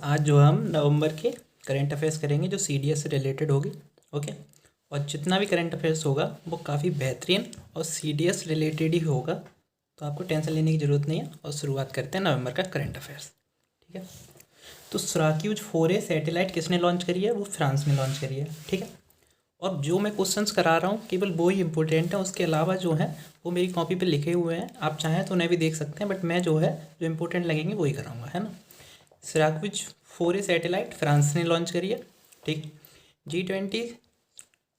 आज जो हम नवंबर के करंट अफेयर्स करेंगे जो सीडीएस से रिलेटेड होगी। ओके। और जितना भी करंट अफेयर्स होगा वो काफ़ी बेहतरीन और सीडीएस रिलेटेड ही होगा, तो आपको टेंशन लेने की ज़रूरत नहीं है। और शुरुआत करते हैं नवंबर का करंट अफेयर्स। ठीक है। तो सराक्यूज 4A सैटेलाइट किसने लॉन्च करी है? वो फ्रांस में लॉन्च करी है। ठीक है। और जो मैं क्वेश्चंस करा रहा हूँ केवल वो ही इंपॉर्टेंट है, उसके अलावा जो है वो मेरी कॉपी पे लिखे हुए हैं, आप चाहें तो उन्हें भी देख सकते हैं, बट मैं जो है जो इंपॉर्टेंट लगेंगे वही कराऊंगा, है ना। सिराकुज 4A सैटेलाइट फ्रांस ने लॉन्च करी है। ठीक। G20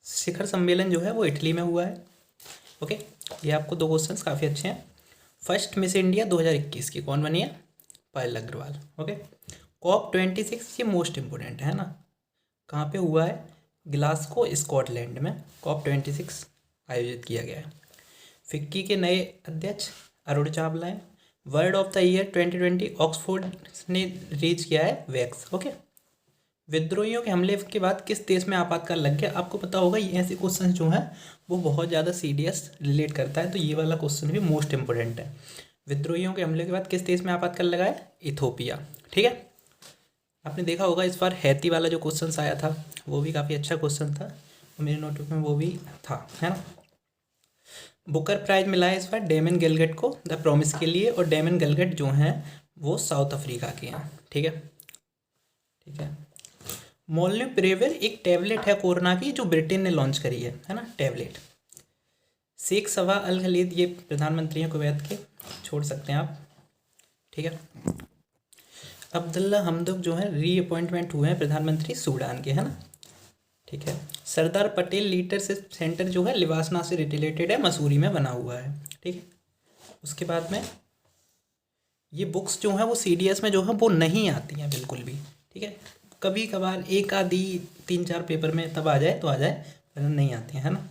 शिखर सम्मेलन जो है वो इटली में हुआ है। ओके। ये आपको दो क्वेश्चंस काफ़ी अच्छे हैं। फर्स्ट मिस इंडिया 2021 की कौन बनी है? पायल अग्रवाल। ओके। COP26 ये मोस्ट इम्पोर्टेंट है ना, कहाँ पे हुआ है? ग्लासगो स्कॉटलैंड में COP26 आयोजित किया गया है। फिक्की के नए अध्यक्ष अरुण चावला हैं। Word of the year 2020 Oxford ने रीच किया है वैक्स। ओके। विद्रोहियों के हमले के बाद किस देश में आपातकाल लग गया? आपको पता होगा ये ऐसे क्वेश्चन जो हैं वो बहुत ज़्यादा सीडीएस रिलेट करता है, तो ये वाला क्वेश्चन भी मोस्ट इंपॉर्टेंट है। विद्रोहियों के हमले के बाद किस देश में आपातकाल लगा है? इथोपिया। ठीक है। आपने देखा होगा इस बार हैती वाला जो क्वेश्चन आया था वो भी काफ़ी अच्छा क्वेश्चन था, तो मेरे नोटबुक में वो भी था, है ना। बुकर प्राइज मिला है इस बार डेमन गेलगट को द प्रॉमिस के लिए, और डेमन गेलगट जो हैं वो साउथ अफ्रीका के हैं। ठीक है। ठीक है। मोल्नुपिरेविर एक टैबलेट है कोरोना की जो ब्रिटेन ने लॉन्च करी है ना, टैबलेट। शेख सवा अल खलीद ये प्रधानमंत्री हैं कुवैत के, छोड़ सकते हैं आप। ठीक है। अब्दुल्ला हमदोक जो है रीअपॉइंटमेंट हुए हैं प्रधानमंत्री सूडान के, है ना। ठीक है। सरदार पटेल लीडरशिप सेंटर जो है लिवासना से रिलेटेड है, मसूरी में बना हुआ है। ठीक है। उसके बाद में ये बुक्स जो हैं वो सीडीएस में जो है वो नहीं आती हैं बिल्कुल भी। ठीक है। कभी कभार एक आधी 3-4 पेपर में तब आ जाए तो आ जाए, वरना नहीं आती हैं, है ना।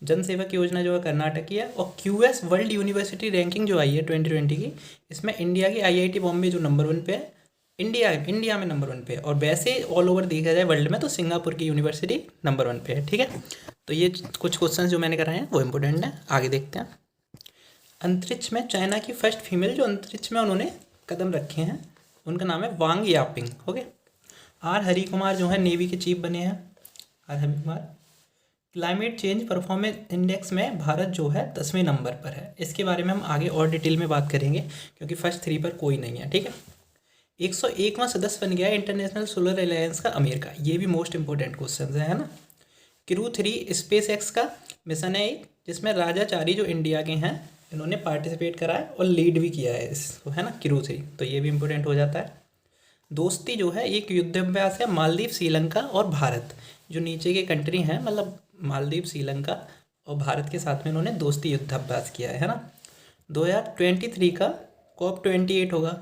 जन सेवक योजना जो है कर्नाटक की है। और क्यूएस वर्ल्ड यूनिवर्सिटी रैंकिंग जो आई है 2020 की, इसमें इंडिया की आईआईटी बॉम्बे जो नंबर 1 पे है, इंडिया में नंबर 1 पे है। और वैसे ऑल ओवर देखा जाए वर्ल्ड में तो सिंगापुर की यूनिवर्सिटी नंबर 1 पे है। ठीक है। तो ये कुछ क्वेश्चन जो मैंने कराए हैं वो इंपॉर्टेंट हैं, आगे देखते हैं। अंतरिक्ष में चाइना की फर्स्ट फीमेल जो अंतरिक्ष में उन्होंने कदम रखे हैं उनका नाम है Wang Yaping. Okay. R Hari Kumar जो है नेवी के चीफ बने हैं, R Hari Kumar. Climate change performance index में भारत जो है 10वें नंबर पर है। इसके बारे में हम आगे और डिटेल में बात करेंगे क्योंकि फर्स्ट 3 पर कोई नहीं है। ठीक है। 101वां सदस्य बन गया है इंटरनेशनल सोलर अलायंस का अमेरिका। ये भी मोस्ट इंपॉर्टेंट क्वेश्चन है ना। क्रू 3 स्पेस एक्स का मिशन है एक, जिसमें राजाचारी जो इंडिया के हैं इन्होंने पार्टिसिपेट करा है और लीड भी किया है इसको, है ना, क्रू 3। तो ये भी इंपॉर्टेंट हो जाता है। दोस्ती जो है एक युद्धाभ्यास है मालदीव, श्रीलंका और भारत जो नीचे के कंट्री हैं, मतलब मालदीव, श्रीलंका और भारत के साथ में इन्होंने दोस्ती युद्धाभ्यास किया है ना। 2023 का COP28 होगा,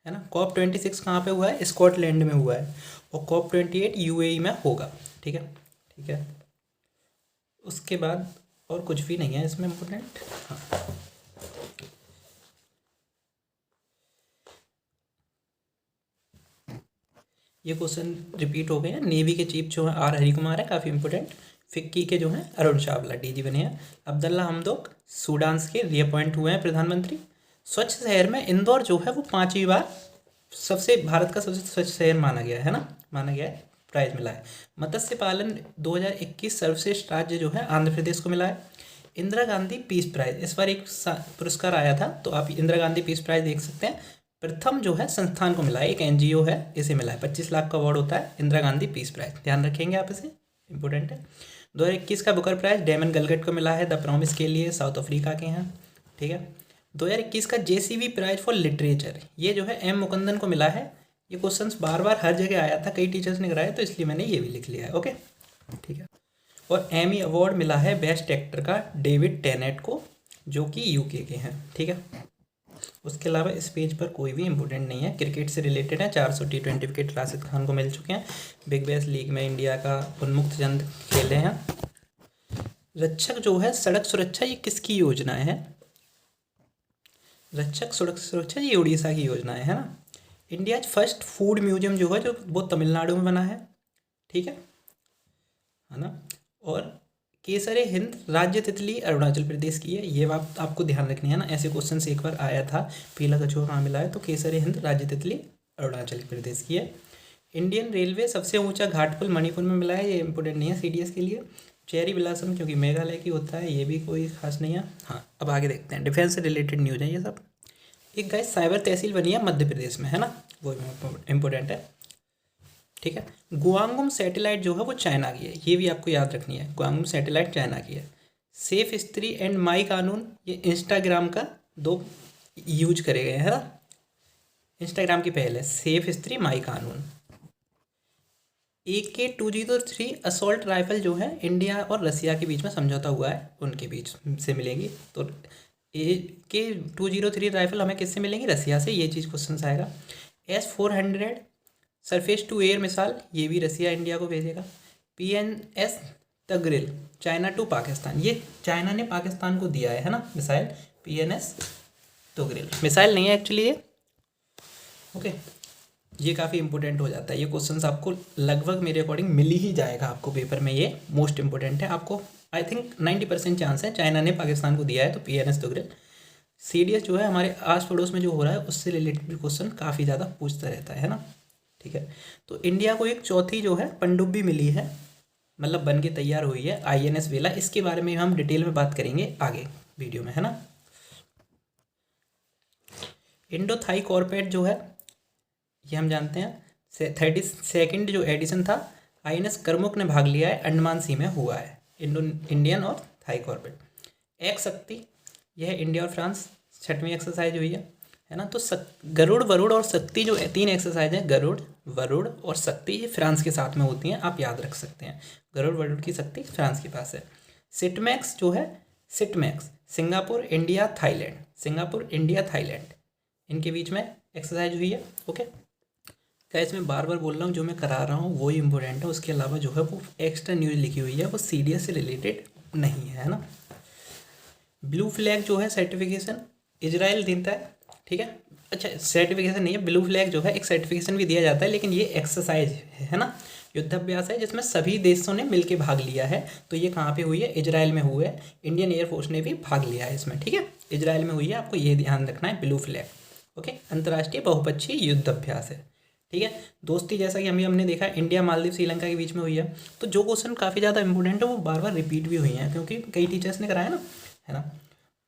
है ना। COP26 कहाँ पे हुआ है? स्कॉटलैंड में हुआ है। और COP28 यूएई में होगा। ठीक है। ठीक है। उसके बाद और कुछ भी नहीं है इसमें इम्पोर्टेंट। हाँ, ये क्वेश्चन रिपीट हो गए हैं। नेवी के चीफ जो है आर हरि कुमार है, काफ़ी इंपॉर्टेंट। फिक्की के जो हैं अरुण चावला डीजी बने हैं। अब्दुल्ला हमदोक सूडान के रीअपॉइंट हुए हैं प्रधानमंत्री। स्वच्छ शहर में इंदौर जो है वो 5वीं बार सबसे भारत का सबसे स्वच्छ शहर माना गया है ना, माना गया है, प्राइज मिला है। मत्स्य पालन 2021 सर्वश्रेष्ठ राज्य जो है आंध्र प्रदेश को मिला है। इंदिरा गांधी पीस प्राइज इस बार एक पुरस्कार आया था, तो आप इंदिरा गांधी पीस प्राइज देख सकते हैं। प्रथम जो है संस्थान को मिला है, एक एनजीओ है, इसे मिला है। 25 लाख का अवार्ड होता है इंदिरा गांधी पीस प्राइज, ध्यान रखेंगे आप इसे, इंपॉर्टेंट है। 2021 का बुकर प्राइज डेमन गलगट को मिला है द प्रॉमिस के लिए, साउथ अफ्रीका के हैं। ठीक है। 2021 का जेसीबी प्राइज फॉर लिटरेचर ये जो है एम मुकुंदन को मिला है। ये क्वेश्चन बार बार हर जगह आया था, कई टीचर्स ने कराया, तो इसलिए मैंने ये भी लिख लिया है। ओके। ठीक है। और एमी अवार्ड मिला है बेस्ट एक्टर का डेविड टेनेट को, जो कि यूके के हैं। ठीक है। उसके अलावा इस पेज पर कोई भी इंपॉर्टेंट नहीं है। क्रिकेट से रिलेटेड है, 400 T20 विकेट राशिद खान को मिल चुके हैं। बिग बैश लीग में इंडिया का उन्मुक्त चंद खेले हैं। रक्षक जो है सड़क सुरक्षा ये किसकी योजना है? रक्षक सड़क सुरक्षा ये उड़ीसा की योजना है ना। इंडिया फर्स्ट फूड म्यूजियम जो है जो वो तमिलनाडु में बना है। ठीक है ना। और केसरे हिंद राज्य तितली अरुणाचल प्रदेश की है। ये बात आपको ध्यान रखनी है ना, ऐसे क्वेश्चन से एक बार आया था, पीला कछुआ कहाँ मिला है, तो केसरे हिंद राज्य तितली अरुणाचल प्रदेश की है। इंडियन रेलवे सबसे ऊंचा घाट पुल मणिपुर में मिला है, ये इंपॉर्टेंट नहीं है सीडीएस के लिए। चेरी ब्लासम क्योंकि मेघालय की होता है, ये भी कोई खास नहीं है। हाँ, अब आगे देखते हैं, डिफेंस से रिलेटेड न्यूज़ है ये सब। एक गाइस साइबर तहसील बनी है मध्य प्रदेश में, है ना, वो इम्पोर्टेंट है। ठीक है, गुआंगुम सैटेलाइट जो है वो चाइना की है, ये भी आपको याद रखनी है, गुआंगुम सैटेलाइट चाइना की है। सेफ स्त्री एंड माई कानून, ये इंस्टाग्राम का दो यूज करे गए हैं, है ना, इंस्टाग्राम की पहल है सेफ स्त्री माई कानून। AK-203 असॉल्ट राइफल जो है इंडिया और रसिया के बीच में समझौता हुआ है, उनके बीच से मिलेंगी। तो AK-203 राइफल हमें किससे मिलेंगी, रसिया से, ये चीज़ क्वेश्चन आएगा। S-400 surface to air missile, ये भी रसिया इंडिया को भेजेगा। PNS तगरिल चाइना टू पाकिस्तान, ये चाइना ने पाकिस्तान को दिया है ना मिसाइल, PNS तगरिल मिसाइल नहीं है एक्चुअली ये। ओके, ये काफ़ी इंपॉर्टेंट हो जाता है, ये क्वेश्चंस आपको लगभग मेरे अकॉर्डिंग मिल ही जाएगा आपको पेपर में, ये मोस्ट इंपॉर्टेंट है। आपको आई थिंक 90% चांस है चाइना ने पाकिस्तान को दिया है, तो PNS तगरिल। सीडीएस जो है हमारे आस पड़ोस में जो हो रहा है उससे रिलेटेड क्वेश्चन काफ़ी ज़्यादा पूछता रहता है ना। ठीक है, तो इंडिया को एक चौथी जो है पनडुब्बी मिली है, मतलब बन के तैयार हुई है, INS वेला। इसके बारे में हम डिटेल में बात करेंगे आगे वीडियो में, है ना। इंडो थाई कॉर्पोरेट जो है ये हम जानते हैं 32nd जो एडिशन था INS करमुक ने भाग लिया है, अंडमान सी में हुआ है, इंडियन और थाई कॉर्पोरेट। एक शक्ति, यह इंडिया और फ्रांस 6वीं एक्सरसाइज हुई है ना। तो गरुड़ वरुड़ और शक्ति जो 3 एक्सरसाइज है, गरुड़ वरुड़ और शक्ति, ये फ्रांस के साथ में होती हैं, आप याद रख सकते हैं, गरुड़ वरुड़ की शक्ति फ्रांस के पास है। सिटमैक्स जो है, सिटमैक्स Singapore India Thailand, Singapore India Thailand, इनके बीच में एक्सरसाइज हुई है। ओके गाइस, मैं बार बार बोल रहा हूँ, जो मैं करा रहा हूँ वो ही इंपॉर्टेंट है, उसके अलावा जो है वो एक्स्ट्रा न्यूज़ लिखी हुई है, वो सीडीएस से रिलेटेड नहीं है ना। ब्लू फ्लैग जो है सर्टिफिकेशन इजराइल देता है, ठीक है। अच्छा, सर्टिफिकेशन नहीं है, ब्लू फ्लैग जो है एक सर्टिफिकेशन भी दिया जाता है, लेकिन ये एक्सरसाइज है ना, युद्धाभ्यास है जिसमें सभी देशों ने मिलकर भाग लिया है। तो ये कहाँ पे हुई है, इजराइल में हुई है, इंडियन एयरफोर्स ने भी भाग लिया है इसमें, ठीक है, इजराइल में हुई है, आपको ये ध्यान रखना है, ब्लू फ्लैग। ओके, अंतर्राष्ट्रीय बहुपक्षीय युद्धाभ्यास है, ठीक है। दोस्ती जैसा कि हमने देखा इंडिया मालदीव श्रीलंका के बीच में हुई है। तो जो क्वेश्चन काफ़ी ज़्यादा इंपॉर्टेंट है वो बार बार रिपीट भी हुई हैं, क्योंकि कई टीचर्स ने कराया ना, है ना।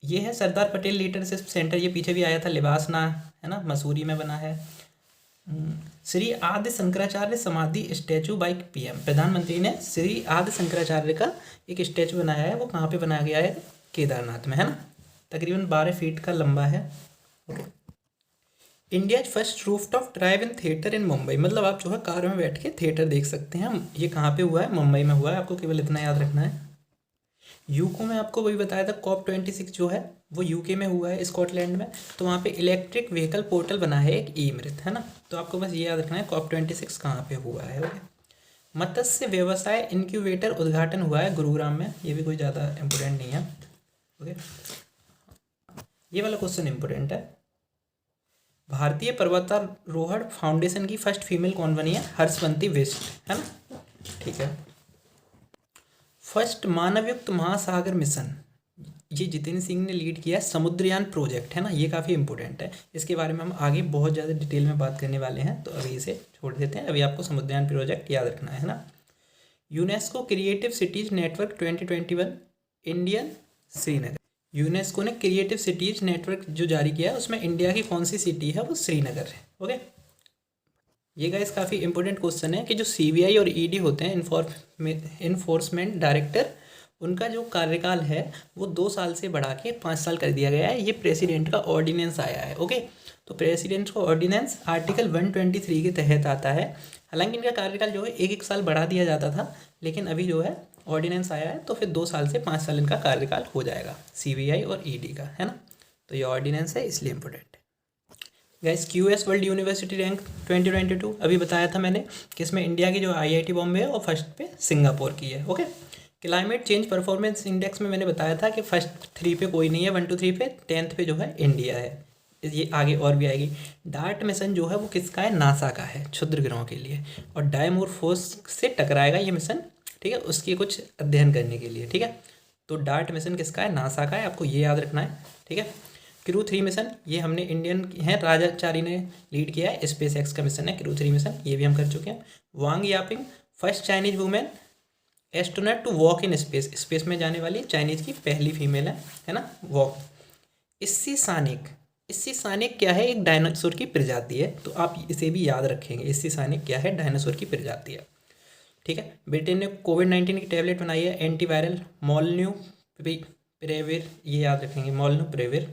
ये है सरदार पटेल लीडरशिप सेंटर, ये पीछे भी आया था, लिबासना, है ना, मसूरी में बना है। श्री आदि शंकराचार्य समाधि स्टैचू बाई PM, प्रधानमंत्री ने श्री आदि शंकराचार्य का एक स्टैचू बनाया है, वो कहाँ पे बनाया गया है, केदारनाथ में, है ना, तकरीबन 12 फीट का लंबा है। Okay, India first rooftop drive in theatre in Mumbai, मतलब आप जो है कार में बैठ के थिएटर देख सकते हैं। ये कहाँ पे हुआ है, मुंबई में हुआ है, आपको केवल इतना याद रखना है। यूको में आपको वही बताया था, COP26 जो है वो यूके में हुआ है, स्कॉटलैंड में। तो वहाँ पे इलेक्ट्रिक व्हीकल पोर्टल बना है एक, ई-अमृत, है ना। तो आपको बस ये याद रखना है COP26 कहाँ पे हुआ है। ओके, मत्स्य व्यवसाय इनक्यूबेटर उद्घाटन हुआ है गुरुग्राम में, ये भी कोई ज़्यादा इम्पोर्टेंट नहीं है। ओके, ये वाला क्वेश्चन इम्पोर्टेंट है। भारतीय पर्वतारोहण फाउंडेशन की फर्स्ट फीमेल कौन बनी है, हर्षवंती बिष्ट, है ना, ठीक है। फर्स्ट मानवयुक्त महासागर मिशन, ये जितेंद्र सिंह ने लीड किया है, समुद्रयान प्रोजेक्ट, है ना, ये काफ़ी इंपॉर्टेंट है, इसके बारे में हम आगे बहुत ज़्यादा डिटेल में बात करने वाले हैं, तो अभी इसे छोड़ देते हैं, अभी आपको समुद्रयान प्रोजेक्ट याद रखना है ना। UNESCO creative cities network 2021 Indian Srinagar, UNESCO ने क्रिएटिव सिटीज़ नेटवर्क जो जारी किया है उसमें इंडिया की कौन सी सिटी है, वो श्रीनगर है। ओके, ये गाइस काफ़ी इंपॉर्टेंट क्वेश्चन है कि जो CBI और ED होते हैं, इन्फोर्समेंट डायरेक्टर, उनका जो कार्यकाल है वो 2 साल से बढ़ा के 5 साल कर दिया गया है, ये प्रेसिडेंट का ऑर्डिनेंस आया है। ओके, तो प्रेसिडेंट का ऑर्डिनेंस आर्टिकल 123 के तहत आता है। हालांकि इनका कार्यकाल जो है 1-1 साल बढ़ा दिया जाता था, लेकिन अभी जो है ऑर्डिनेंस आया है, तो फिर 2 साल से 5 साल इनका कार्यकाल हो जाएगा, CBI और ED का, है ना। तो ये ऑर्डिनेंस है, इसलिए इम्पोर्टेंट है। Guys, QS world university rank 2022 अभी बताया था मैंने कि इसमें इंडिया की जो IIT बॉम्बे है और फर्स्ट पे सिंगापुर की है। Okay, climate change performance index में मैंने बताया था कि फर्स्ट 3 पे कोई नहीं है, 1 2 3 पे, 10th पे जो है इंडिया है, ये आगे और भी आएगी। डार्ट मिशन जो है वो किसका है, नासा का है, क्षुद्र ग्रहों के लिए, और डायमोरफोस से टकराएगा ये मिशन, ठीक है, उसकी कुछ अध्ययन करने के लिए, ठीक है। तो डार्ट मिशन किसका है, नासा का है, आपको ये याद रखना है, ठीक है। क्रू 3 मिशन, ये हमने इंडियन हैं राजाचारी ने लीड किया है, स्पेस एक्स का मिशन है क्रू 3 मिशन, ये भी हम कर चुके हैं। Wang Yaping first Chinese women astronaut to walk in space, space में जाने वाली चाइनीज की पहली फीमेल है ना वॉक। इस्सी सानिक क्या है, एक डायनासोर की प्रजाति है, तो आप इसे भी याद रखेंगे, इस्सी सानिक क्या है, डायनासोर की प्रजाति है, ठीक है। ब्रिटेन ने कोविड-19 की टैबलेट बनाई है एंटीवायरल मोलन्यूपिरेविर, ये याद रखेंगे मोलन्यूपिरेविर।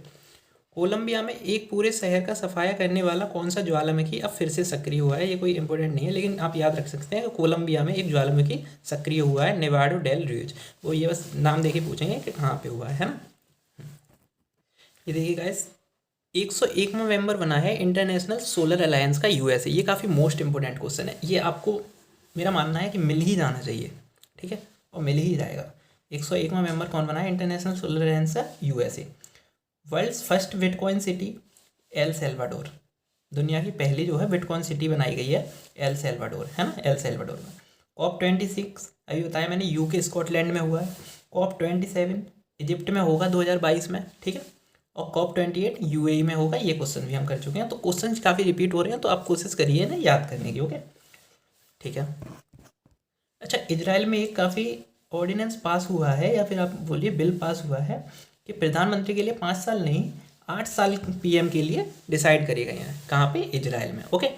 कोलंबिया में एक पूरे शहर का सफाया करने वाला कौन सा ज्वालामुखी अब फिर से सक्रिय हुआ है, ये कोई इंपॉर्टेंट नहीं है लेकिन आप याद रख सकते हैं कि कोलंबिया में एक ज्वालामुखी सक्रिय हुआ है, नेवाडो डेल रियोज, वो ये बस नाम देके पूछेंगे कि कहाँ पे हुआ है ना। ये देखिए गाइस 101वां मेंबर बना है इंटरनेशनल सोलर अलायंस का यूएसए, ये काफ़ी मोस्ट इंपॉर्टेंट क्वेश्चन है, ये आपको मेरा मानना है कि मिल ही जाना चाहिए, ठीक है, और मिल ही जाएगा। 101वां मेंबर कौन बना है इंटरनेशनल सोलर अलायंस का, USA. World's first bitcoin city El Salvador, दुनिया की पहली जो है बिटकॉइन सिटी बनाई गई है एल सेल्वाडोर, है ना, एल सेल्वाडोर में। COP26 अभी बताया मैंने यूके स्कॉटलैंड में हुआ है। COP27 इजिप्ट में होगा 2022 में, ठीक है, और COP28 यूएई में होगा, ये क्वेश्चन भी हम कर चुके हैं। तो क्वेश्चन काफ़ी रिपीट हो रहे हैं, तो आप कोशिश करिए ना याद करने की, ओके, ठीक है। अच्छा, इजराइल में एक काफ़ी ऑर्डिनेंस पास हुआ है, या फिर आप बोलिए बिल पास हुआ है कि प्रधानमंत्री के लिए 5 साल नहीं 8 साल पीएम के लिए डिसाइड करे गए हैं, कहाँ पे, इजराइल में, ओके।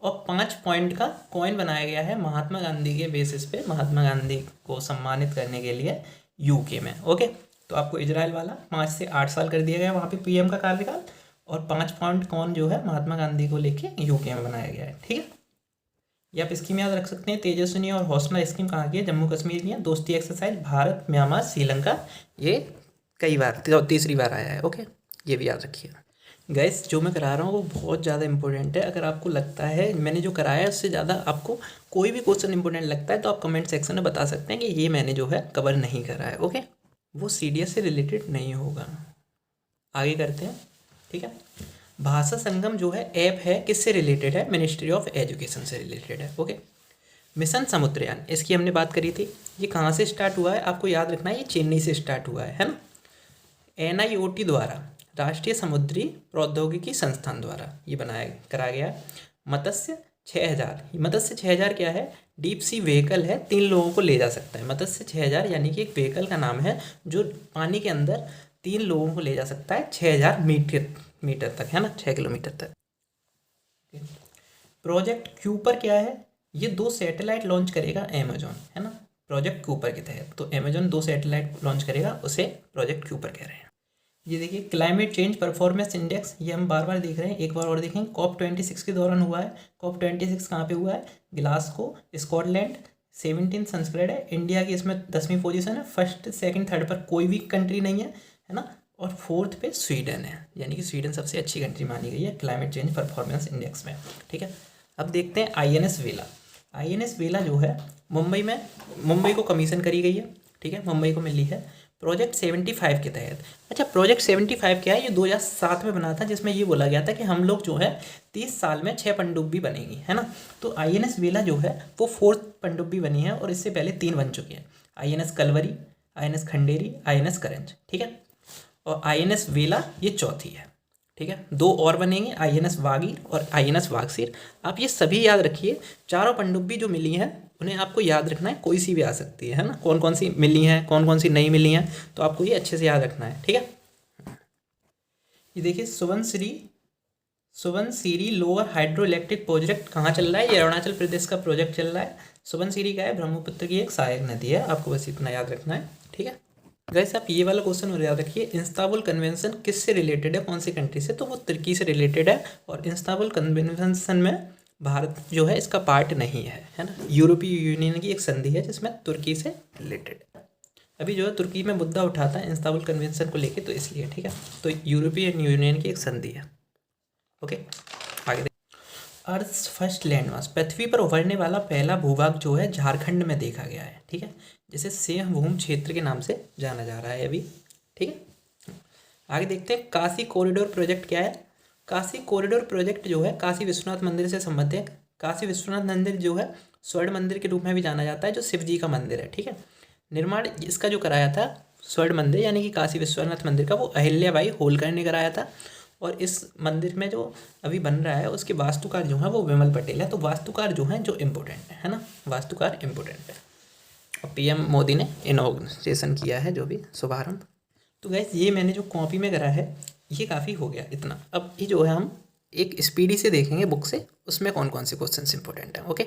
और 5 पॉइंट का कॉइन बनाया गया है महात्मा गांधी के बेसिस पे, महात्मा गांधी को सम्मानित करने के लिए यूके में, ओके। तो आपको इजराइल वाला 5 से 8 साल कर दिया गया वहाँ पे पीएम का कार्यकाल, और 5 पॉइंट कौन जो है महात्मा गांधी को लेके यूके में बनाया गया है, ठीक है। ये आप स्कीम याद रख सकते हैं। तेजस्विनी और हौसला स्कीम कहाँ की है, जम्मू कश्मीर की है। दोस्ती एक्सरसाइज भारत, म्यांमार, श्रीलंका, ये कई बार तीसरी बार आया है, ओके, ये भी याद रखिए। गैस जो मैं करा रहा हूँ वो बहुत ज़्यादा इंपॉर्टेंट है, अगर आपको लगता है मैंने जो कराया है उससे ज़्यादा आपको कोई भी क्वेश्चन इंपॉर्टेंट लगता है तो आप कमेंट सेक्शन में बता सकते हैं कि ये मैंने जो है कवर नहीं करा है, ओके। वो सीडीएस से रिलेटेड नहीं होगा। आगे करते हैं, ठीक है। भाषा संगम जो है ऐप है, किससे रिलेटेड है, मिनिस्ट्री ऑफ एजुकेशन से रिलेटेड है, ओके। मिशन समुद्रयान, इसकी हमने बात करी थी, ये कहाँ से स्टार्ट हुआ है, आपको याद रखना है, ये चेन्नई से स्टार्ट हुआ है ना। NIOT द्वारा, राष्ट्रीय समुद्री प्रौद्योगिकी संस्थान द्वारा ये कराया गया। मत्स्य 6000, मत्स्य 6000 क्या है, डीप सी व्हीकल है, 3 लोगों को ले जा सकता है। मत्स्य 6000 यानी कि एक व्हीकल का नाम है जो पानी के अंदर 3 लोगों को ले जा सकता है 6000 मीटर तक, है ना, 6 किलोमीटर तक। प्रोजेक्ट क्यूपर क्या है, ये 2 सैटेलाइट लॉन्च करेगा अमेजोन, है ना, प्रोजेक्ट क्यूपर के तहत। तो अमेजोन 2 सैटेलाइट लॉन्च करेगा, उसे प्रोजेक्ट क्यूपर कह रहे हैं। ये देखिए क्लाइमेट चेंज परफॉर्मेंस इंडेक्स, ये हम बार बार देख रहे हैं, एक बार और देखेंगे। COP26 के दौरान हुआ है। COP26 कहाँ पे हुआ है, ग्लासगो, स्कॉटलैंड। 17 संस्करण है, इंडिया की इसमें 10वीं पोजीशन है, फर्स्ट सेकंड थर्ड पर कोई भी कंट्री नहीं है ना, और 4th पे स्वीडन है, यानी कि स्वीडन सबसे अच्छी कंट्री मानी गई है क्लाइमेट चेंज परफॉर्मेंस इंडेक्स में, ठीक है। अब देखते हैं INS वेला। INS वेला जो है मुंबई को कमीशन करी गई है, ठीक है, मुंबई को मिली है प्रोजेक्ट 75 के तहत। अच्छा, प्रोजेक्ट 75 क्या है, ये 2007 में बना था, जिसमें ये बोला गया था कि हम लोग जो है 30 साल में 6 पनडुब्बी बनेगी, है ना। तो INS वेला जो है वो 4th पनडुब्बी बनी है, और इससे पहले 3 बन चुकी हैं, INS Kalvari, INS Khanderi, INS करंज, ठीक है। और INS वेला ये चौथी है, ठीक है। 2 और बनेंगे, INS वागीर और INS वागसीर। आप ये सभी याद रखिए, चारों पनडुब्बी जो मिली हैं उन्हें आपको याद रखना है, कोई सी भी आ सकती है ना, कौन कौन सी मिली हैं, कौन कौन सी नहीं मिली हैं, तो आपको ये अच्छे से याद रखना है, ठीक है। ये देखिए Subansiri lower hydro electric project कहाँ चल रहा है, ये अरुणाचल प्रदेश का प्रोजेक्ट चल रहा है। सुबनसिरी का है, ब्रह्मपुत्र की एक सहायक नदी है, आपको बस इतना याद रखना है, ठीक है। वैसे आप ये वाला क्वेश्चन और याद रखिए, इस्तांबुल कन्वेंशन किससे रिलेटेड है, कौन सी कंट्री से, तो वो तुर्की से रिलेटेड है। और इस्तांबुल कन्वेंशन में भारत जो है इसका पार्ट नहीं है ना। यूरोपीय यूनियन की एक संधि है जिसमें तुर्की से रिलेटेड है। अभी जो है तुर्की में मुद्दा उठाता है इस्तांबुल कन्वेंशन को लेके, तो इसलिए, ठीक है। तो यूरोपीय यूनियन की एक संधि है, ओके। आगे अर्थ फर्स्ट लैंडमास, पृथ्वी पर उभरने वाला पहला भूभाग जो है झारखंड में देखा गया है, ठीक है, जिसे सिंहभूम क्षेत्र के नाम से जाना जा रहा है अभी, ठीक है। आगे देखते हैं काशी कॉरिडोर प्रोजेक्ट क्या है। काशी कॉरिडोर प्रोजेक्ट जो है काशी विश्वनाथ मंदिर से संबंधित है। काशी विश्वनाथ मंदिर जो है स्वर्ण मंदिर के रूप में भी जाना जाता है, जो शिव जी का मंदिर है, ठीक है। निर्माण इसका जो कराया था स्वर्ण मंदिर यानी कि काशी विश्वनाथ मंदिर का वो अहिल्याबाई होलकर ने कराया था। और इस मंदिर में जो अभी बन रहा है उसके वास्तुकार जो है वो विमल पटेल है। तो वास्तुकार जो है जो इम्पोर्टेंट है ना, वास्तुकार इम्पोर्टेंट है। और पीएम मोदी ने इनॉग्रेशन किया है, जो भी शुभारंभ। तो गैस ये मैंने जो कॉपी में करा है ये काफ़ी हो गया इतना। अब ये जो है हम एक स्पीडी से देखेंगे बुक से, उसमें कौन कौन से क्वेश्चन इंपॉर्टेंट हैं। ओके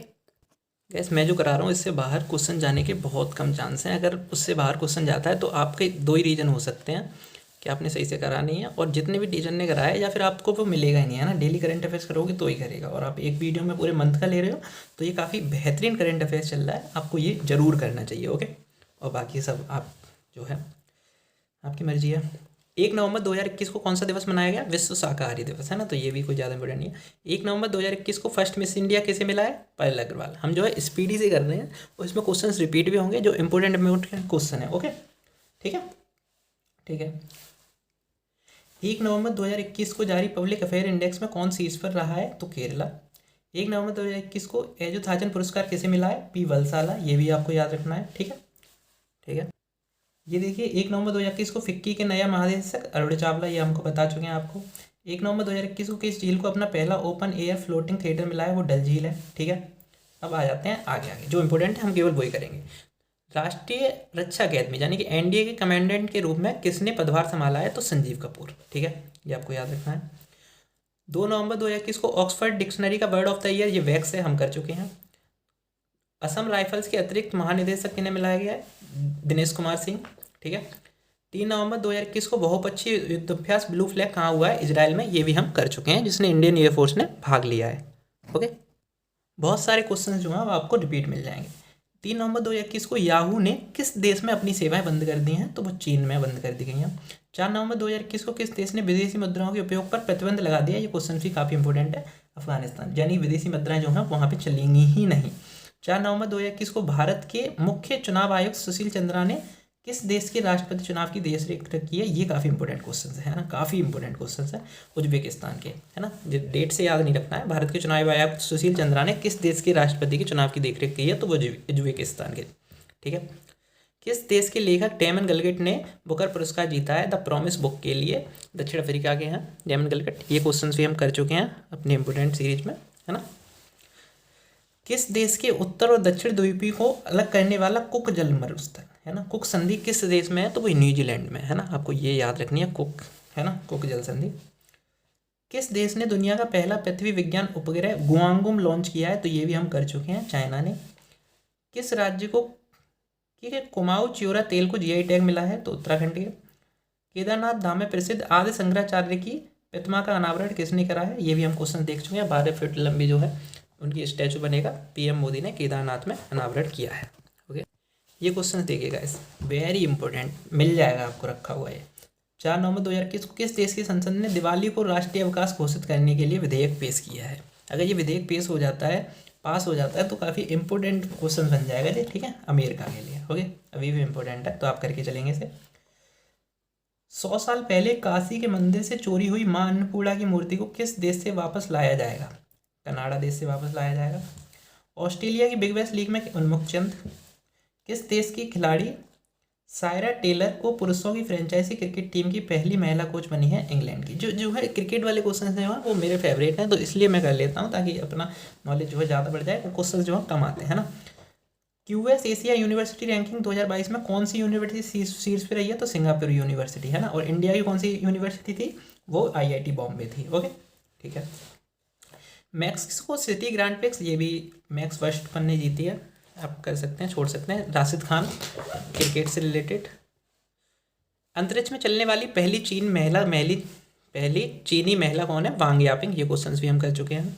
गैस मैं जो करा रहा हूँ इससे बाहर क्वेश्चन जाने के बहुत कम चांस हैं। अगर उससे बाहर क्वेश्चन जाता है तो आपके दो ही रीज़न हो सकते हैं कि आपने सही से करा नहीं है, और जितने भी टीचर ने कराया या फिर आपको वो मिलेगा ही नहीं, है ना। डेली करंट अफेयर्स करोगे तो ही करेगा, और आप एक वीडियो में पूरे मंथ का ले रहे हो तो ये काफ़ी बेहतरीन करंट अफेयर्स चल रहा है, आपको ये ज़रूर करना चाहिए। ओके और बाकी सब आप जो है आपकी मर्जी है। 1 नवंबर 2021 को कौन सा दिवस मनाया गया? विश्व शाकाहारी दिवस, है ना। तो ये भी कोई ज़्यादा इंपॉर्टेंट नहीं है। 1 नवंबर 2021 को फर्स्ट मिस इंडिया किसे मिला है? पायल अग्रवाल। हम जो है स्पीडी से कर रहे हैं और इसमें क्वेश्चन रिपीट भी होंगे, जो इंपॉर्टेंट क्वेश्चन है। ओके ठीक है ठीक है। 1 नवंबर 2021 को जारी पब्लिक अफेयर इंडेक्स में कौन शीर्ष पर रहा है? तो केरला। 1 नवंबर 2021 को एजुथाचन पुरस्कार किसे मिला है? पी वलसाला। ये भी आपको याद रखना है, ठीक है ठीक है। ये देखिए 1 नवंबर 2021 को फिक्की के नया महानिदेशक अरुण चावला, ये हमको बता चुके हैं आपको। 1 नवंबर 2021 को किस झील को अपना पहला ओपन एयर फ्लोटिंग थिएटर मिला है? वो डल झील है, ठीक है। अब आ जाते हैं आगे आगे, जो इंपॉर्टेंट है हम केवल वही करेंगे। राष्ट्रीय रक्षा अकादमी यानी कि एनडीए के कमांडेंट के रूप में किसने पदभार संभाला है? तो संजीव कपूर, ठीक है, ये आपको याद रखना है। 2 नवंबर 2021 को ऑक्सफर्ड डिक्शनरी का वर्ड ऑफ द ईयर, ये वैक्स है, हम कर चुके हैं। असम राइफल्स के अतिरिक्त महानिदेशक किन्हें मिलाया गया है? दिनेश कुमार सिंह, ठीक है। 3 नवंबर 2021 को बहुपक्षीय युद्धाभ्यास ब्लू फ्लैग कहाँ हुआ है? इजराइल में, ये भी हम कर चुके हैं, जिसने इंडियन एयरफोर्स ने भाग लिया है। ओके बहुत सारे क्वेश्चन जो हैं वो आपको रिपीट मिल जाएंगे। 3 नवंबर 2021 को याहू ने किस देश में अपनी सेवाएं बंद कर दी हैं? तो वो चीन में बंद कर दी गई हैं। 4 नवंबर 2021 को किस देश ने विदेशी मुद्राओं के उपयोग पर प्रतिबंध लगा दिया? ये क्वेश्चन भी काफ़ी इंपॉर्टेंट है। अफगानिस्तान, यानी विदेशी मुद्राएं जो हैं वहाँ पे चलेंगी ही नहीं। 4 नवंबर 2021 को भारत के मुख्य चुनाव आयुक्त सुशील चंद्रा ने किस देश के राष्ट्रपति चुनाव की देश रेख की है? ये काफ़ी इंपॉर्टेंट क्वेश्चन है ना, काफ़ी इंपॉर्टेंट क्वेश्चन है। उज्बेकिस्तान के, है ना, डेट से याद नहीं रखना है। भारत के चुनाव आयुक्त सुशील चंद्रा ने किस देश के राष्ट्रपति के चुनाव की देखरेख की है? तो वो उज्बेकिस्तान के, ठीक है। किस देश के लेखक डेमन गलगेट ने बुकर पुरस्कार जीता है द प्रॉमिस बुक के लिए? दक्षिण अफ्रीका के हैं डेमन गलगेट। ये क्वेश्चन भी हम कर चुके हैं अपने इंपोर्टेंट सीरीज में, है ना। किस देश के उत्तर और दक्षिण द्वीपी को अलग करने वाला कुक जल मरुस्थल, है ना, कुक संधि किस देश में है? तो वो न्यूजीलैंड में, है ना, आपको ये याद रखनी है, कुक, है ना, कुक जल संधि। किस देश ने दुनिया का पहला पृथ्वी विज्ञान उपग्रह गुआंगुम लॉन्च किया है? तो ये भी हम कर चुके हैं, चाइना ने। किस राज्य को कुमाऊं च्योरा तेल को जीआई टैग मिला है? तो उत्तराखंड के। केदारनाथ धाम में प्रसिद्ध आदि शंकराचार्य की प्रतिमा का अनावरण किसने करा है? ये भी हम क्वेश्चन देख चुके हैं। 12 फीट लंबी जो है उनकी स्टैचू बनेगा, पीएम मोदी ने केदारनाथ में अनावरण किया है। ओके ये क्वेश्चन देखिएगा, इस वेरी इंपॉर्टेंट, मिल जाएगा आपको रखा हुआ है। 4 नवंबर 2021 को किस देश की संसद ने दिवाली को राष्ट्रीय अवकाश घोषित करने के लिए विधेयक पेश किया है? अगर ये विधेयक पेश हो जाता है, पास हो जाता है, तो काफ़ी इंपॉर्टेंट क्वेश्चन बन जाएगा जी, ठीक है, अमेरिका के लिए। ओके अभी भी इंपॉर्टेंट है तो आप करके चलेंगे इसे। 100 साल पहले काशी के मंदिर से चोरी हुई मां अन्नपूर्णा की मूर्ति को किस देश से वापस लाया जाएगा? कनाडा देश से वापस लाया जाएगा। ऑस्ट्रेलिया की बिग बैश लीग में उन्मुक्त चंद किस देश की खिलाड़ी सायरा टेलर को पुरुषों की फ्रेंचाइजी क्रिकेट टीम की पहली महिला कोच बनी है? इंग्लैंड की। जो है क्रिकेट वाले क्वेश्चन हैं वो मेरे फेवरेट हैं, तो इसलिए मैं कर लेता हूँ ताकि अपना नॉलेज जो है ज़्यादा बढ़ जाए। वो क्वेश्चन जो है कम आते हैं, है ना। क्यूएस एशिया यूनिवर्सिटी रैंकिंग 2022 में कौन सी यूनिवर्सिटी शीर्ष पे रही है? तो सिंगापुर यूनिवर्सिटी, है ना। और इंडिया की कौन सी यूनिवर्सिटी थी? वो आईआईटी बॉम्बे थी। ओके ठीक है। मैक्सिको सिटी ग्रैंड प्रिक्स, ये भी मैक्स वर्स्टपन ने जीती है, आप कर सकते हैं, छोड़ सकते हैं। राशिद खान, क्रिकेट से रिलेटेड। अंतरिक्ष में चलने वाली पहली चीनी महिला कौन है? Wang Yaping. ये क्वेश्चंस भी हम कर चुके हैं।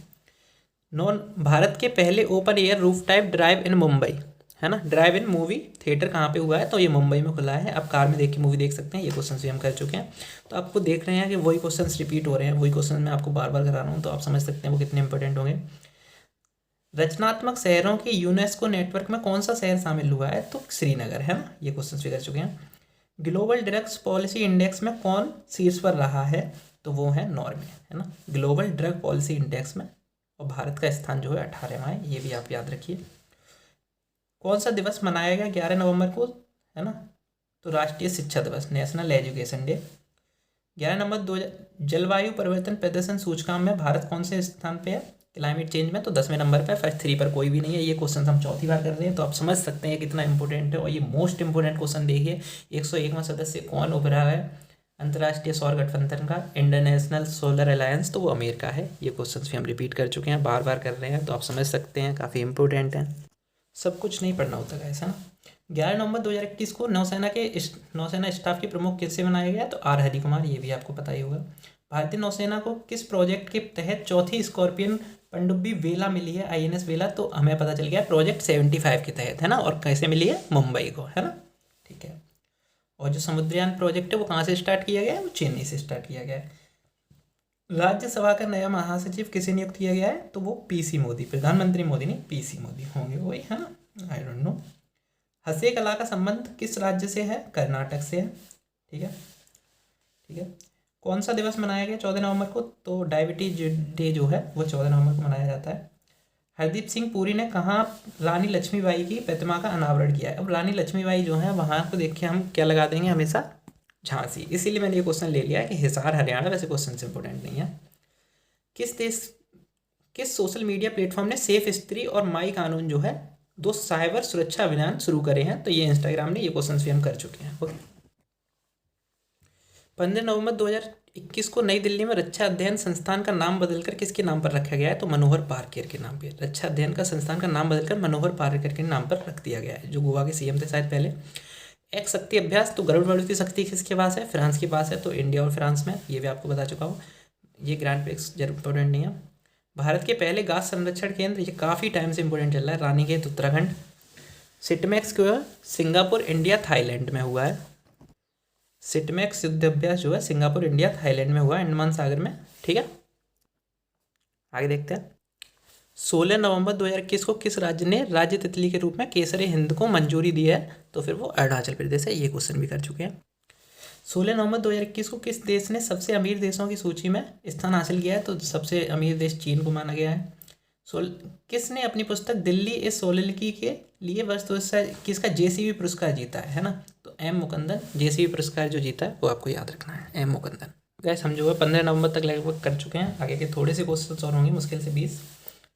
भारत के पहले open air roof type drive इन मुंबई, है ना, ड्राइव इन मूवी थिएटर कहाँ पे हुआ है? तो ये मुंबई में खुला है, आप कार में देख के मूवी देख सकते हैं। ये क्वेश्चन भी हम कर चुके हैं। तो आपको देख रहे हैं कि वही क्वेश्चन रिपीट हो रहे हैं, वही क्वेश्चन मैं आपको बार बार करा रहा हूँ, तो आप समझ सकते हैं वो कितने इंपॉर्टेंट होंगे। रचनात्मक शहरों के यूनेस्को नेटवर्क में कौन सा शहर शामिल हुआ है? तो श्रीनगर, है ना। ये क्वेश्चन भी कर चुके हैं। ग्लोबल ड्रग्स पॉलिसी इंडेक्स में कौन शीर्ष पर रहा है? तो वो है नॉर्वे, है ना, ग्लोबल ड्रग पॉलिसी इंडेक्स में। और भारत का स्थान जो है 18वां है, ये भी आप याद रखिए। कौन सा दिवस मनाया गया 11 नवंबर को, है ना? तो राष्ट्रीय शिक्षा दिवस, नेशनल एजुकेशन डे। 11 नवंबर 2000 जलवायु परिवर्तन प्रदर्शन सूचकांक में भारत कौन से स्थान पे है क्लाइमेट चेंज में? तो 10वें नंबर पे, फर्स्ट 3 पर कोई भी नहीं है। ये क्वेश्चन हम चौथी बार कर रहे हैं, तो आप समझ सकते हैं कितना इंपॉर्टेंट है। और ये मोस्ट इंपॉर्टेंट क्वेश्चन देखिए, 101वां सदस्य कौन उभरा है अंतर्राष्ट्रीय सौर गठबंधन का? इंटरनेशनल सोलर अलायंस, तो वो अमेरिका है। ये क्वेश्चन भी हम रिपीट कर चुके हैं, बार बार कर रहे हैं, तो आप समझ सकते हैं काफ़ी इंपॉर्टेंट है। सब कुछ नहीं पढ़ना होता है ऐसा ना। 11 नवंबर 2021 को नौसेना स्टाफ के प्रमुख किससे बनाया गया? तो आर हरि कुमार, ये भी आपको पता ही होगा। भारतीय नौसेना को किस प्रोजेक्ट के तहत चौथी स्कॉर्पियन पनडुब्बी वेला मिली है, INS वेला? तो हमें पता चल गया प्रोजेक्ट 75 के तहत है ना। और कैसे मिली है? मुंबई को, है ना, ठीक है। और जो समुद्रयान प्रोजेक्ट है वो कहाँ से स्टार्ट किया गया है? वो चेन्नई से स्टार्ट किया गया है। राज्यसभा का नया महासचिव किसे नियुक्त किया गया है? तो वो PC मोदी, प्रधानमंत्री मोदी नहीं, PC मोदी होंगे वही, है ना, आई डोंट नो। हंसे कला का संबंध किस राज्य से है? कर्नाटक से है, ठीक है, ठीक है। कौन सा दिवस मनाया गया 14 नवंबर को? तो डायबिटीज डे जो है वो 14 नवंबर को मनाया जाता है। हरदीप सिंह पुरी ने कहाँ रानी लक्ष्मीबाई की प्रतिमा का अनावरण किया है? अब रानी लक्ष्मीबाई जो है वहाँ को देख के हम क्या लगा देंगे हमेशा? झांसी। इसीलिए मैंने ये क्वेश्चन ले लिया है कि हिसार हरियाणा, वैसे क्वेश्चन इंपॉर्टेंट नहीं है। किस सोशल मीडिया प्लेटफॉर्म ने सेफ स्त्री और माई कानून जो है 2 साइबर सुरक्षा अभियान शुरू करे हैं? तो ये इंस्टाग्राम ने। ये क्वेश्चन भी हम कर चुके हैं, ओके। 15 नवंबर 2021 को नई दिल्ली में रक्षा अध्ययन संस्थान का नाम बदलकर किसके नाम पर रखा गया है? तो मनोहर पार्कर के नाम पे। रक्षा अध्ययन का संस्थान का नाम बदलकर मनोहर पार्कर के नाम पर रख दिया गया है, जो गोवा के CM थे शायद पहले। एक शक्ति अभ्यास, तो गरुड़ की शक्ति किसके पास है? फ्रांस के पास है, तो इंडिया और फ्रांस में। ये भी आपको बता चुका हूँ, ये ग्रैंड प्रिक्स इंपॉर्टेंट नहीं है। भारत के पहले घास संरक्षण केंद्र, ये काफ़ी टाइम से इंपॉर्टेंट चल रहा है, रानीखेत उत्तराखंड। सिटमैक्स जो है सिंगापुर, इंडिया, थाईलैंड में हुआ है। सिटमैक्स युद्ध अभ्यास जो है सिंगापुर, इंडिया, थाईलैंड में हुआ है, अंडमान सागर में, ठीक है। आगे देखते हैं। 16 नवंबर 2021 को किस राज्य ने राज्य तितली के रूप में केसर हिंद को मंजूरी दी है? तो फिर वो अरुणाचल प्रदेश है। ये क्वेश्चन भी कर चुके हैं। 16 नवंबर 2021 को किस देश ने सबसे अमीर देशों की सूची में स्थान हासिल किया है? तो सबसे अमीर देश चीन को माना गया है। किसने अपनी पुस्तक दिल्ली इस सोलिलकी के लिए वर्ष 2021 का JCB पुरस्कार जीता है ना? तो M मुकुंदन JCB पुरस्कार जो जीता है वो आपको याद रखना है, M मुकुंदन। गैस हम जो है 15 नवंबर तक लगभग कर चुके हैं। आगे के थोड़े से क्वेश्चन और होंगे, मुश्किल से 20।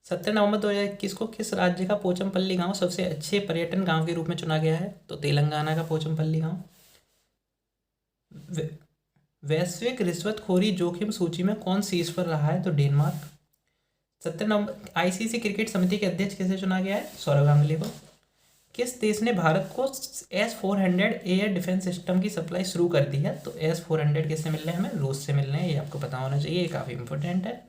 17 नवंबर 2021 को किस राज्य का पोचमपल्ली गांव सबसे अच्छे पर्यटन गांव के रूप में चुना गया है? तो तेलंगाना का पोचमपल्ली गांव। वैश्विक रिश्वतखोरी जोखिम सूची में कौन शीर्ष पर रहा है? तो डेनमार्क। 17 नवंबर ICC क्रिकेट समिति के अध्यक्ष किसे चुना गया है? सौरव गांगुली को। किस देश ने भारत को S-400 एयर डिफेंस सिस्टम की सप्लाई शुरू कर दी है? तो S-400 किससे मिल रहे हैं हमें? रूस से मिल रहे हैं, ये आपको पता होना चाहिए, ये काफ़ी इंपॉर्टेंट है।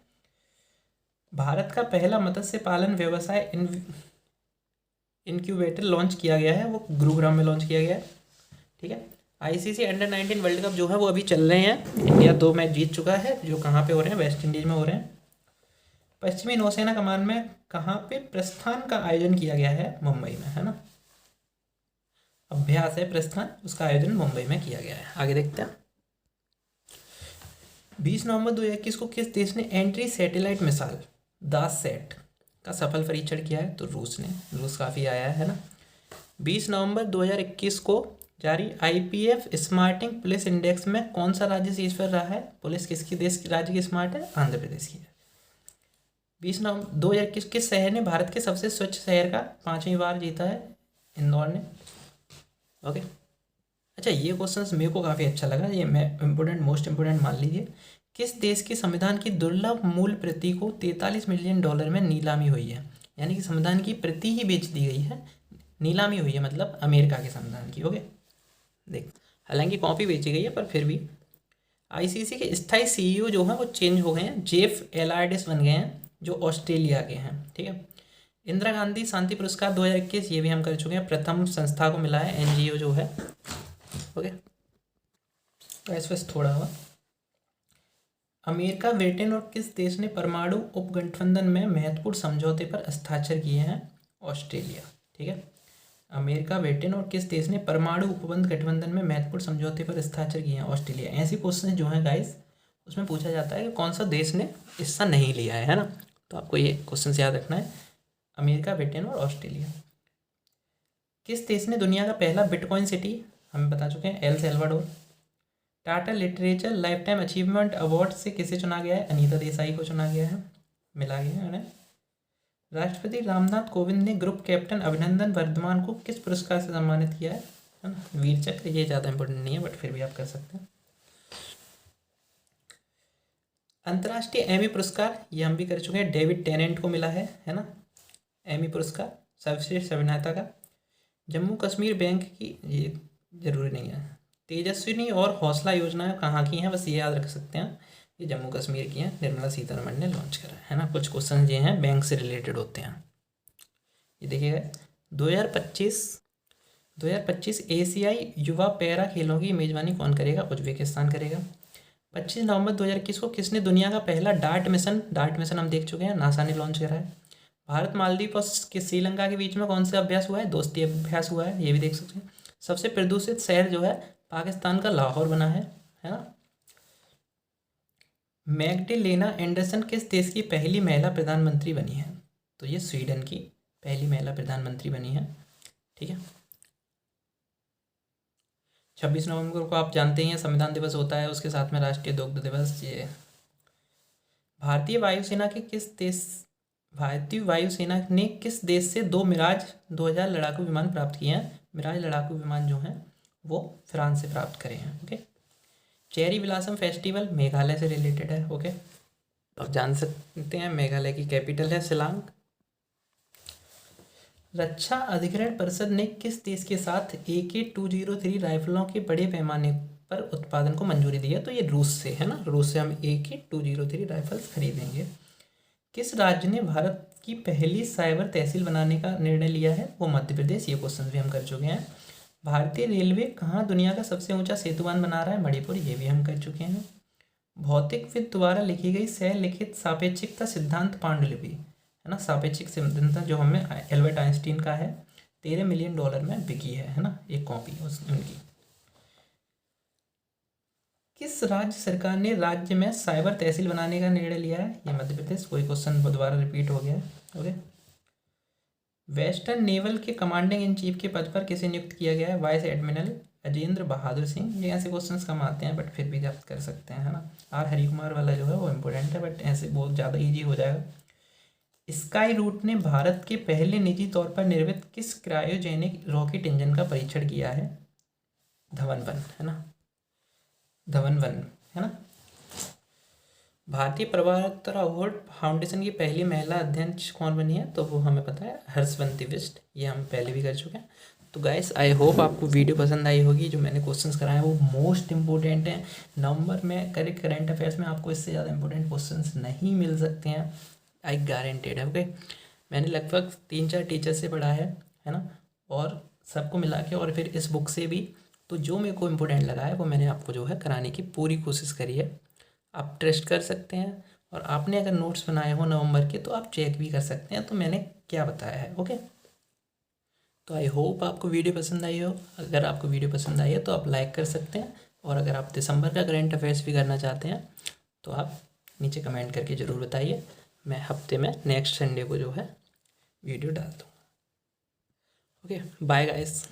भारत का पहला मत्स्य पालन व्यवसाय इनक्यूबेटर लॉन्च किया गया है, वो गुरुग्राम में लॉन्च किया गया है, ठीक है। ICC अंडर-19 वर्ल्ड कप जो है वो अभी चल रहे हैं। इंडिया 2 मैच जीत चुका है, जो कहाँ पे हो रहे हैं? वेस्ट इंडीज में हो रहे हैं। पश्चिमी नौसेना कमान में कहाँ पे प्रस्थान का आयोजन किया गया है? मुंबई में, है ना। अभ्यास है प्रस्थान, उसका आयोजन मुंबई में किया गया है। आगे देखते हैं। 20 नवंबर 2021 को किस देश ने एंट्री सैटेलाइट मिसाइल दासैट का सफल परीक्षण किया है? तो रूस ने। रूस काफ़ी आया है ना। 20 नवंबर 2021 को जारी IPF स्मार्टिंग पुलिस इंडेक्स में कौन सा राज्य शीर्ष पर रहा है? पुलिस किसकी देश की राज्य की स्मार्ट है? आंध्र प्रदेश की है। 20 नवंबर 2021 किस शहर ने भारत के सबसे स्वच्छ शहर का 5वीं बार जीता है? इंदौर ने, ओके। अच्छा, ये क्वेश्चन मेरे को काफ़ी अच्छा लगा, ये मैं इम्पोर्टेंट मोस्ट इम्पोर्टेंट मान लीजिए। किस देश के संविधान की दुर्लभ मूल प्रति को $43 मिलियन में नीलामी हुई है? यानी कि संविधान की प्रति ही बेच दी गई है, नीलामी हुई है, मतलब अमेरिका के संविधान की, ओके। देख, हालांकि कॉपी बेची गई है पर फिर भी। ICC के स्थायी CEO जो हैं वो चेंज हो गए हैं, जेफ एलार्डिस बन गए हैं, जो ऑस्ट्रेलिया के हैं, ठीक है। इंदिरा गांधी शांति पुरस्कार 2021, ये भी हम कर चुके हैं, प्रथम संस्था को मिला है, NGO जो है, ओके। थोड़ा हुआ। अमेरिका, ब्रिटेन और किस देश ने परमाणु उपगठबंधन में महत्वपूर्ण समझौते पर हस्ताक्षर किए हैं? ऑस्ट्रेलिया, ठीक है। अमेरिका, ब्रिटेन और किस देश ने परमाणु उपबंध गठबंधन में महत्वपूर्ण समझौते पर हस्ताक्षर किए हैं? ऑस्ट्रेलिया। ऐसी क्वेश्चन जो है गाइस, उसमें पूछा जाता है कि कौन सा देश ने हिस्सा नहीं लिया है ना। तो आपको ये क्वेश्चन याद रखना है, अमेरिका, ब्रिटेन और ऑस्ट्रेलिया। किस देश ने दुनिया का पहला बिटकॉइन सिटी हमें बता चुके हैं, L Salvador. Tata literature life time achievement award से किसे चुना गया है? अनीता देसाई को चुना गया है, मिला गया है उन्हें। राष्ट्रपति रामनाथ कोविंद ने ग्रुप कैप्टन अभिनंदन वर्धमान को किस पुरस्कार से सम्मानित किया है ना? वीर चक्र। ये ज़्यादा इंपॉर्टेंट नहीं है बट फिर भी आप कर सकते हैं। अंतर्राष्ट्रीय एमी पुरस्कार ये हम भी कर चुके हैं, डेविड टेनेंट को मिला है ना, एमी पुरस्कार सर्वश्रेष्ठ अभिनेता का। जम्मू कश्मीर बैंक की, ये जरूरी नहीं है। तेजस्विनी और हौसला योजनाएं कहाँ की हैं? बस ये याद रख सकते हैं, ये जम्मू कश्मीर की हैं, निर्मला सीतारमण ने लॉन्च करा है ना। कुछ क्वेश्चन ये हैं बैंक से रिलेटेड होते हैं। ये देखिएगा, 2025 एशियाई युवा पैरा खेलों की मेजबानी कौन करेगा? उज्बेकिस्तान करेगा। 25 नवंबर 2021 को किसने दुनिया का पहला डार्ट मिशन हम देख चुके हैं, नासा ने लॉन्च करा है। भारत मालदीव और श्रीलंका के बीच में कौन सा अभ्यास हुआ है? दोस्ती अभ्यास हुआ है, ये भी देख सकते हैं। सबसे प्रदूषित शहर जो है पाकिस्तान का लाहौर बना है ना। मैग्डेलेना एंडरसन किस देश की पहली महिला प्रधानमंत्री बनी है? तो ये स्वीडन की पहली महिला प्रधानमंत्री बनी है, ठीक है। 26 नवंबर को आप जानते ही हैं संविधान दिवस होता है, उसके साथ में राष्ट्रीय दुग्ध दिवस। ये भारतीय वायुसेना ने किस देश से 2 मिराज 2000 लड़ाकू विमान प्राप्त किए हैं? मिराज लड़ाकू विमान जो हैं वो फ्रांस से प्राप्त करे हैं, ओके। चेरी विलासम फेस्टिवल मेघालय से रिलेटेड है, ओके। आप जान सकते हैं मेघालय की कैपिटल है शिलांग। रक्षा अधिग्रहण परिषद ने किस देश के साथ AK-203 राइफलों के बड़े पैमाने पर उत्पादन को मंजूरी दी है? तो ये रूस से है ना, रूस से हम AK-203 राइफल्स खरीदेंगे। किस राज्य ने भारत की पहली साइबर तहसील बनाने का निर्णय लिया है? वो मध्य प्रदेश। ये क्वेश्चन भी हम कर चुके हैं। भारतीय रेलवे कहाँ दुनिया का सबसे ऊंचा सेतुबांध बना रहा है? मणिपुर। ये भी हम कर चुके हैं। भौतिकविद द्वारा लिखी गई सहलिखित सापेक्षिकता सिद्धांत पांडुलिपि है ना, सापेक्षिक सिद्धांत जो हमें एल्बर्ट आइंस्टीन का है, $13 मिलियन में बिकी है ना, एक कॉपी उनकी। किस राज्य सरकार ने राज्य में साइबर तहसील बनाने का निर्णय लिया है? ये मध्य प्रदेश। कोई क्वेश्चन दोबारा रिपीट हो गया है, ओके। वेस्टर्न नेवल के कमांडिंग इन चीफ के पद पर किसे नियुक्त किया गया है? Vice admiral Ajendra Bahadur Singh. ये ऐसे क्वेश्चंस कम आते हैं बट फिर भी आप कर सकते हैं, है ना। आर हरिकुमार वाला जो है वो इम्पोर्टेंट है बट ऐसे बहुत ज़्यादा ईजी हो जाएगा। स्काई रूट ने भारत के पहले निजी तौर पर निर्मित किस क्रायोजेनिक रॉकेट इंजन का परीक्षण किया है? धवन-1 है ना, धवन-1 है ना। भारतीय प्रवर्तन अवार्ड फाउंडेशन की पहली महिला अध्यक्ष कौन बनी है? तो वो हमें पता है, हर्षवंती बिष्ट। ये हम पहले भी कर चुके हैं। तो गाइस आई होप आपको वीडियो पसंद आई होगी। जो मैंने क्वेश्चंस कराए हैं वो मोस्ट इंपॉर्टेंट हैं। नवंबर में करंट अफेयर्स में आपको इससे ज़्यादा इंपॉर्टेंट क्वेश्चंस नहीं मिल सकते हैं, आई गारंटेड है, ओके। मैंने लगभग 3-4 टीचर से पढ़ा है ना, और सबको मिला के और फिर इस बुक से भी। तो जो मेरे को इम्पोर्टेंट लगा है वो मैंने आपको जो है कराने की पूरी कोशिश करी है। आप ट्रस्ट कर सकते हैं, और आपने अगर नोट्स बनाए हो नवंबर के तो आप चेक भी कर सकते हैं तो मैंने क्या बताया है, ओके। तो आई होप आपको वीडियो पसंद आई हो। अगर आपको वीडियो पसंद आई है तो आप लाइक कर सकते हैं, और अगर आप दिसंबर का करंट अफेयर्स भी करना चाहते हैं तो आप नीचे कमेंट करके ज़रूर बताइए। मैं हफ्ते में नेक्स्ट संडे को जो है वीडियो डाल दूँगा, ओके। Bye guys.